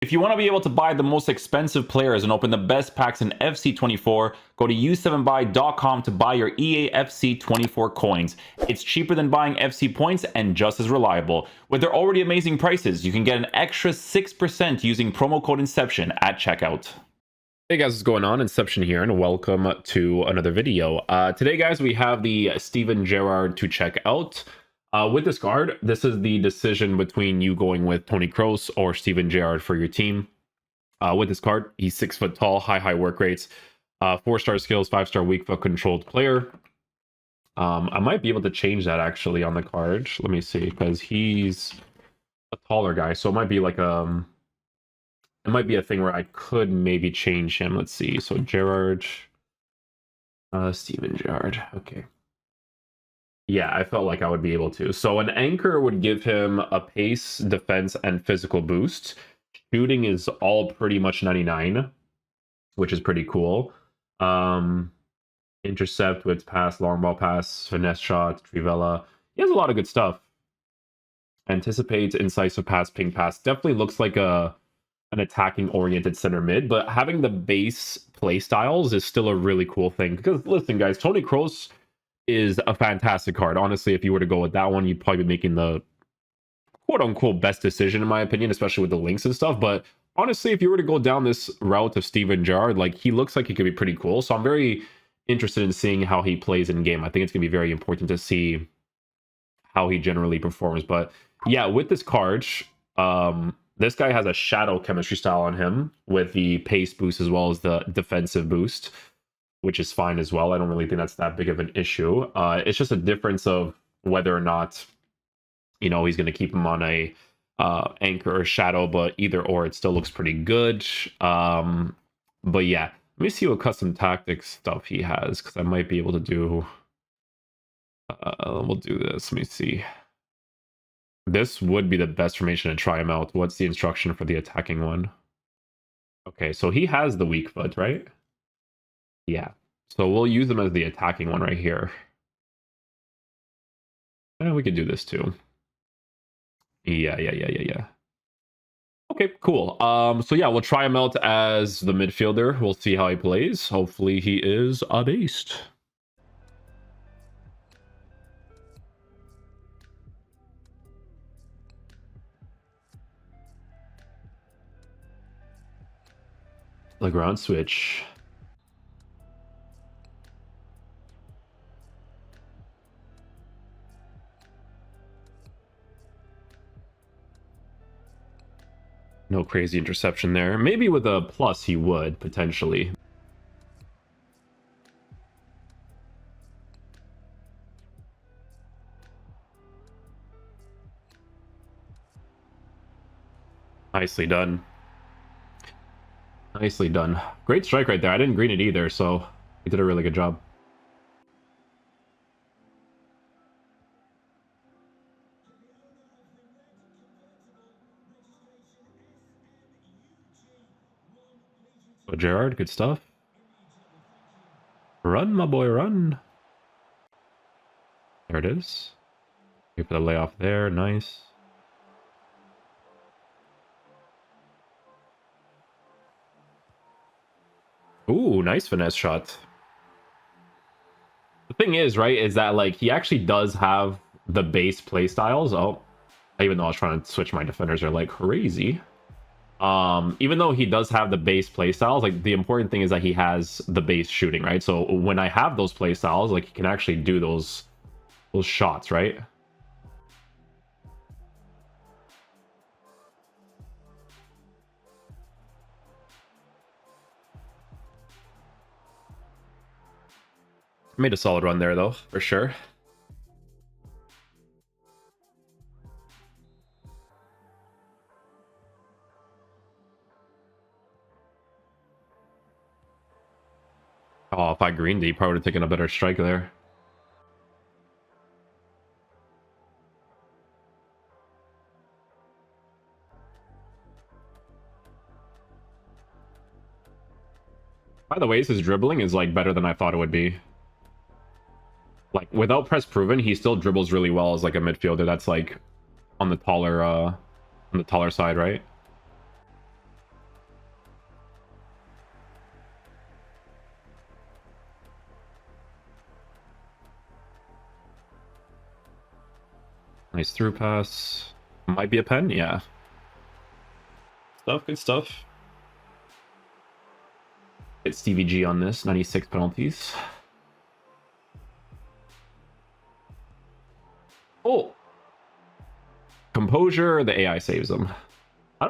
If you want to be able to buy the most expensive players and open the best packs in FC24, go to u7buy.com to buy your EA FC24 coins. It's cheaper than buying FC points and just as reliable. With their already amazing prices, you can get an extra 6% using promo code Inception at checkout. Hey guys, what's going on? Inception here, and welcome to another video. Today, guys, we have the Steven Gerrard to check out. With this card, this is the decision between you going with Toni Kroos or Steven Gerrard for your team. With this card, he's 6 foot tall, high work rates, 4-star skills, 5-star weak foot controlled player. I might be able to change that actually on the card. Let me see, because he's a taller guy, so it might be like it might be a thing where I could maybe change him. Let's see. So Gerrard, Steven Gerrard. Okay. Yeah, I felt like I would be able to. So an anchor would give him a pace, defense, and physical boost. Shooting is all pretty much 99, which is pretty cool. Intercept, with pass, long ball pass, finesse shot, trivela. He has a lot of good stuff. Anticipates, incisive pass, ping pass. Definitely looks like an attacking oriented center mid, but having the base play styles is still a really cool thing. Because listen, guys, Toni Kroos is a fantastic card. Honestly, if you were to go with that one, you'd probably be making the quote-unquote best decision, in my opinion, especially with the links and stuff. But honestly, if you were to go down this route of Steven Gerrard, like, he looks like he could be pretty cool. So I'm very interested in seeing how he plays in game. I think it's going to be very important to see how he generally performs. But yeah, with this card, this guy has a shadow chemistry style on him with the pace boost as well as the defensive boost, which is fine as well. I don't really think that's that big of an issue. It's just a difference of whether or not, you know, he's going to keep him on a anchor or shadow, but either or, it still looks pretty good. But yeah, let me see what custom tactics stuff he has, because I might be able to do... we'll do this. Let me see. This would be the best formation to try him out. What's the instruction for the attacking one? Okay, so he has the weak foot, right? Yeah, so we'll use them as the attacking one right here. And we could do this too. Yeah. Okay, cool. So yeah, we'll try him out as the midfielder. We'll see how he plays. Hopefully he is a beast. The ground switch. No crazy interception there. Maybe with a plus he would, potentially. Nicely done. Nicely done. Great strike right there. I didn't green it either, so he did a really good job. So Gerrard, good stuff. Run, my boy, run. There it is. Wait for the layoff there. Nice. Ooh, nice finesse shot. The thing is, right, is that, like, he actually does have the base play styles. Oh, even though I was trying to switch, my defenders are like crazy. Even though he does have the base play styles, like, the important thing is that he has the base shooting, right? So when I have those play styles, like, he can actually do those shots, right? Made a solid run there, though, for sure. Oh, if I greened it, he probably would have taken a better strike there. By the way, his dribbling is, like, better than I thought it would be. Like, without press proven, he still dribbles really well as, like, a midfielder that's, like, on the taller side, right? Nice through pass. Might be a pen, yeah. Stuff, good stuff. Get Stevie G on this, 96 penalties. Oh! Composure, the AI saves him.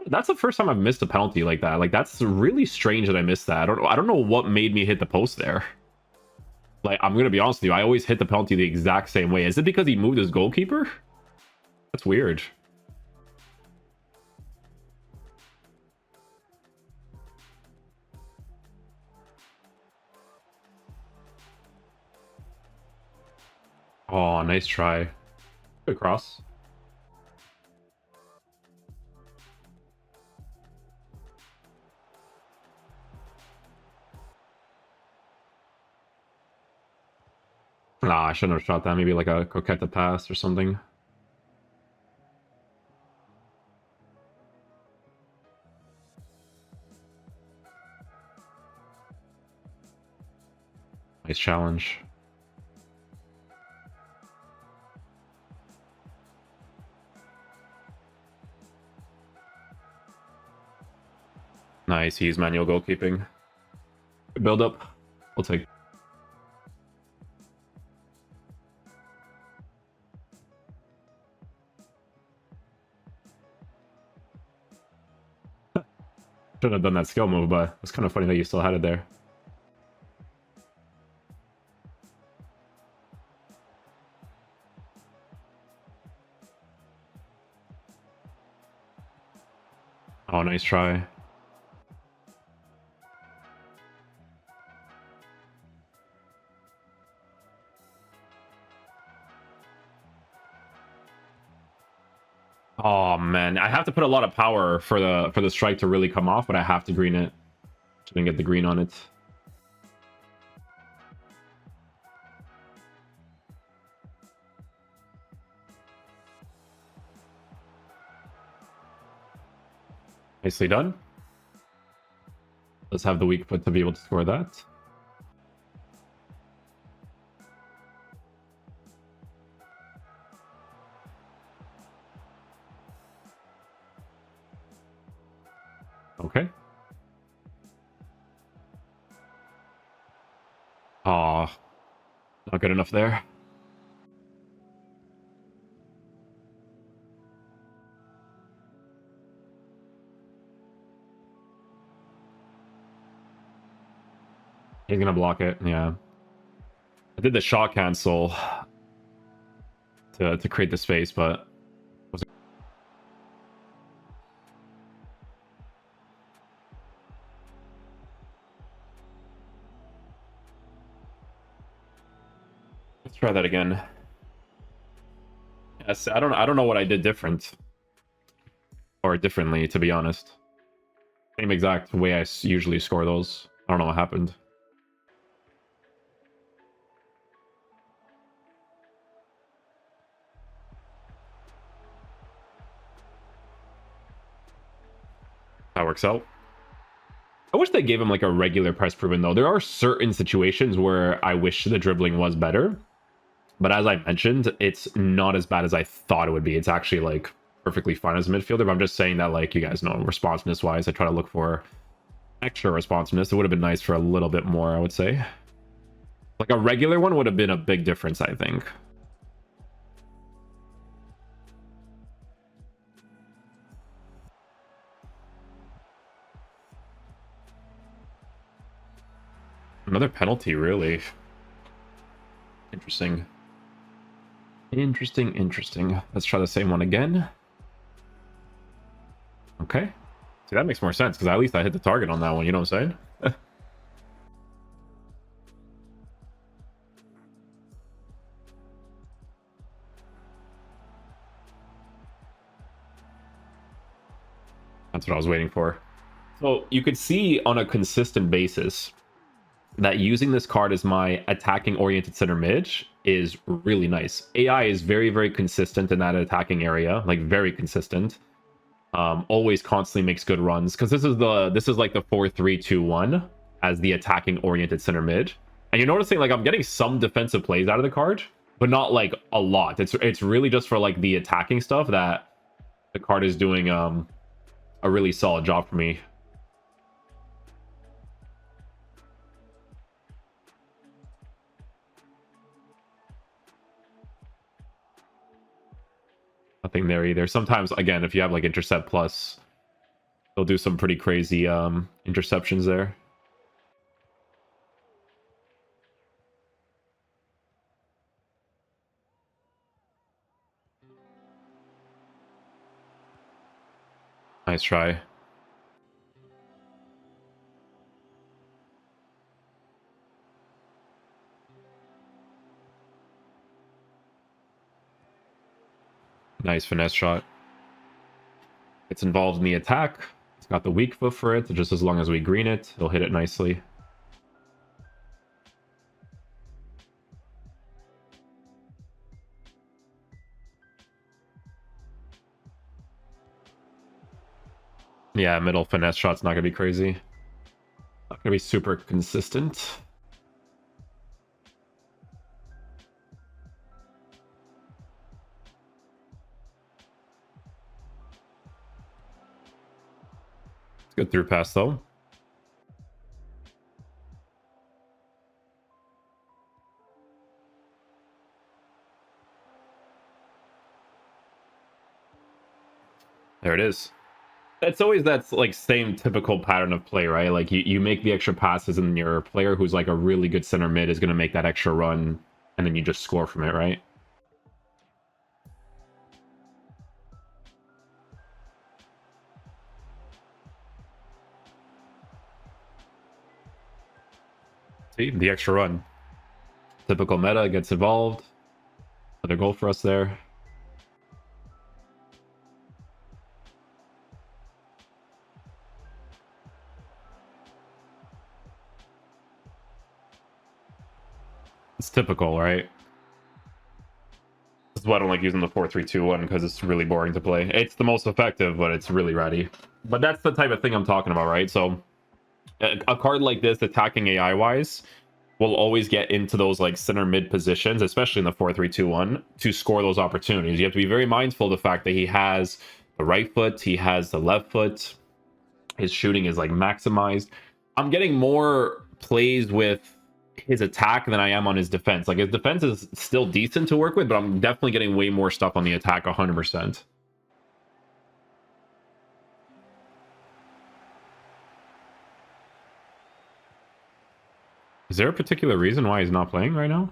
That's the first time I've missed a penalty like that. Like, that's really strange that I missed that. I don't know what made me hit the post there. Like, I'm gonna be honest with you, I always hit the penalty the exact same way. Is it because he moved his goalkeeper? That's weird. Oh, nice try. Good cross. Nah, I shouldn't have shot that. Maybe like a coquette pass or something. Nice challenge. Nice, he's manual goalkeeping. Good build up. We'll take. Shouldn't have done that skill move, but it's kind of funny that you still had it there. Oh, nice try. Oh man, I have to put a lot of power for the strike to really come off, but I have to green it. Didn't get the green on it. Nicely done. Let's have the weak foot to be able to score that. Okay. Oh, not good enough there. He's gonna block it, yeah. I did the shot cancel to create the space, but let's try that again. Yes, I don't know what I did different or differently, to be honest. Same exact way I usually score those. I don't know what happened. That works out. I wish they gave him like a regular press proven though. There are certain situations where I wish the dribbling was better. But as I mentioned, it's not as bad as I thought it would be. It's actually like perfectly fine as a midfielder. But I'm just saying that, like, you guys know, responsiveness wise, I try to look for extra responsiveness. It would have been nice for a little bit more, I would say. Like a regular one would have been a big difference, I think. Another penalty, really. Interesting. Interesting. Let's try the same one again. Okay. See, that makes more sense, because at least I hit the target on that one, you know what I'm saying? That's what I was waiting for. So you could see on a consistent basis that using this card as my attacking oriented center mid is really nice. AI is very consistent in that attacking area, like very consistent. Always constantly makes good runs, because this is like the 4-3-2-1 as the attacking oriented center mid. And you're noticing like I'm getting some defensive plays out of the card, but not like a lot. It's really just for like the attacking stuff that the card is doing a really solid job for me. Nothing there either. Sometimes, again, if you have like intercept plus, they'll do some pretty crazy interceptions there. Nice try. Nice finesse shot. It's involved in the attack. It's got the weak foot for it. Just as long as we green it, it'll hit it nicely. Yeah, middle finesse shot's not gonna be crazy. Not gonna be super consistent. Good through pass though. There it is. It's always that like same typical pattern of play, right? Like you make the extra passes and your player who's like a really good center mid is going to make that extra run and then you just score from it, right? See, the extra run. Typical meta gets involved. Another goal for us there. It's typical, right? This is why I don't like using the 4-3-2-1 because it's really boring to play. It's the most effective, but it's really ratty. But that's the type of thing I'm talking about, right? So a card like this, attacking AI wise, will always get into those like center mid positions, especially in the 4-3-2-1, to score those opportunities. You have to be very mindful of the fact that he has the right foot, he has the left foot, his shooting is like maximized. I'm getting more plays with his attack than I am on his defense. Like his defense is still decent to work with, but I'm definitely getting way more stuff on the attack 100%. Is there a particular reason why he's not playing right now?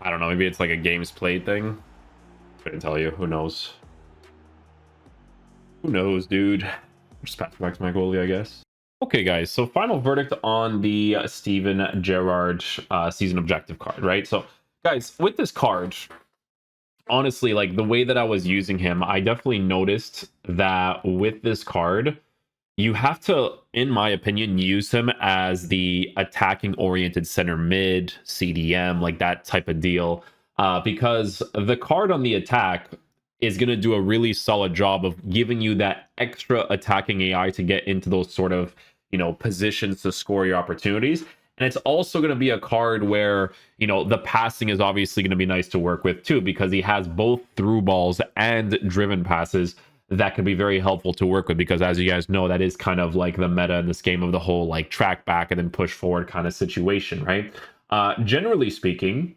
I don't know. Maybe it's like a games played thing. Couldn't tell you. Who knows? Who knows, dude? Just pass back to my goalie, I guess. Okay, guys. So final verdict on the Steven Gerrard season objective card, right? So, guys, with this card, honestly, like the way that I was using him, I definitely noticed that with this card, you have to, in my opinion, use him as the attacking oriented center mid, CDM, like that type of deal. Because the card on the attack is going to do a really solid job of giving you that extra attacking AI to get into those sort of, positions to score your opportunities. And it's also going to be a card where, the passing is obviously going to be nice to work with too, because he has both through balls and driven passes that can be very helpful to work with, because as you guys know, that is kind of like the meta in this game of the whole like track back and then push forward kind of situation, right? Generally speaking,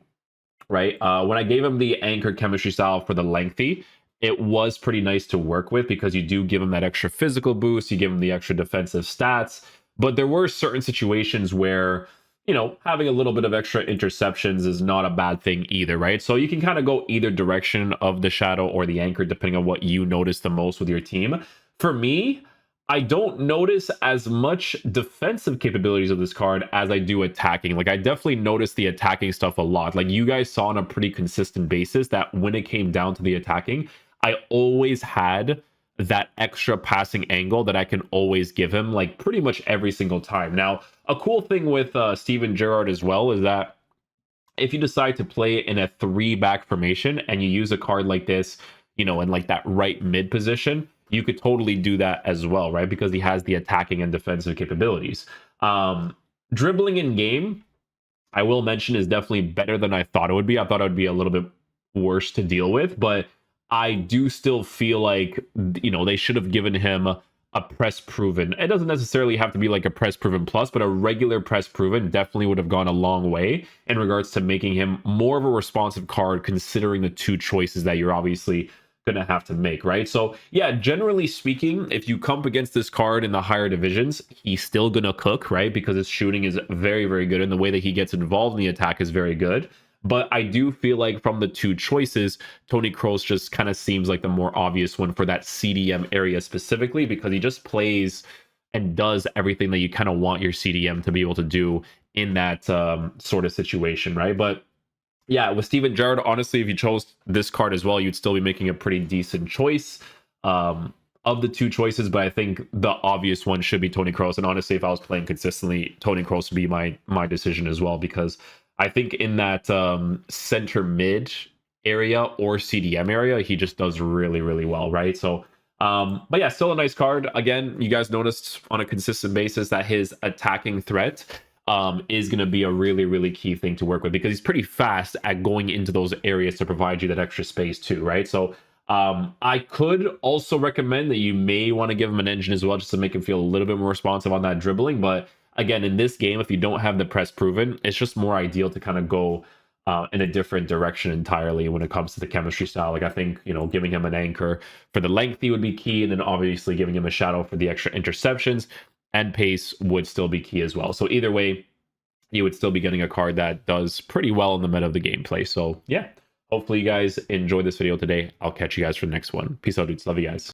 right, when I gave him the anchor chemistry style for the lengthy, it was pretty nice to work with because you do give him that extra physical boost, you give him the extra defensive stats, but there were certain situations where having a little bit of extra interceptions is not a bad thing either, right? So you can kind of go either direction of the shadow or the anchor, depending on what you notice the most with your team. For me, I don't notice as much defensive capabilities of this card as I do attacking. Like I definitely notice the attacking stuff a lot. Like you guys saw on a pretty consistent basis that when it came down to the attacking, I always had that extra passing angle that I can always give him like pretty much every single time. Now, a cool thing with Steven Gerrard as well is that if you decide to play in a 3-back formation and you use a card like this, in like that right mid position, you could totally do that as well, right? Because he has the attacking and defensive capabilities. Dribbling in game, I will mention, is definitely better than I thought it would be. I thought it would be a little bit worse to deal with, but I do still feel like, they should have given him a press proven. It doesn't necessarily have to be like a press proven plus, but a regular press proven definitely would have gone a long way in regards to making him more of a responsive card, considering the two choices that you're obviously gonna have to make, right? So yeah, generally speaking, if you come up against this card in the higher divisions, he's still gonna cook, right? Because his shooting is very, very good, and the way that he gets involved in the attack is very good. But I do feel like from the two choices, Toni Kroos just kind of seems like the more obvious one for that CDM area specifically, because he just plays and does everything that you kind of want your CDM to be able to do in that sort of situation, right? But yeah, with Steven Gerrard, honestly, if you chose this card as well, you'd still be making a pretty decent choice of the two choices. But I think the obvious one should be Toni Kroos. And honestly, if I was playing consistently, Toni Kroos would be my decision as well, because I think in that center mid area or CDM area, he just does really, really well, right? So, but yeah, still a nice card. Again, you guys noticed on a consistent basis that his attacking threat is going to be a really, really key thing to work with, because he's pretty fast at going into those areas to provide you that extra space too, right? So I could also recommend that you may want to give him an engine as well, just to make him feel a little bit more responsive on that dribbling. But again, in this game, if you don't have the press proven, it's just more ideal to kind of go in a different direction entirely when it comes to the chemistry style. Like, I think, giving him an anchor for the lengthy would be key, and then obviously giving him a shadow for the extra interceptions and pace would still be key as well. So either way, you would still be getting a card that does pretty well in the meta of the gameplay. So yeah, hopefully you guys enjoyed this video today. I'll catch you guys for the next one. Peace out, dudes. Love you guys.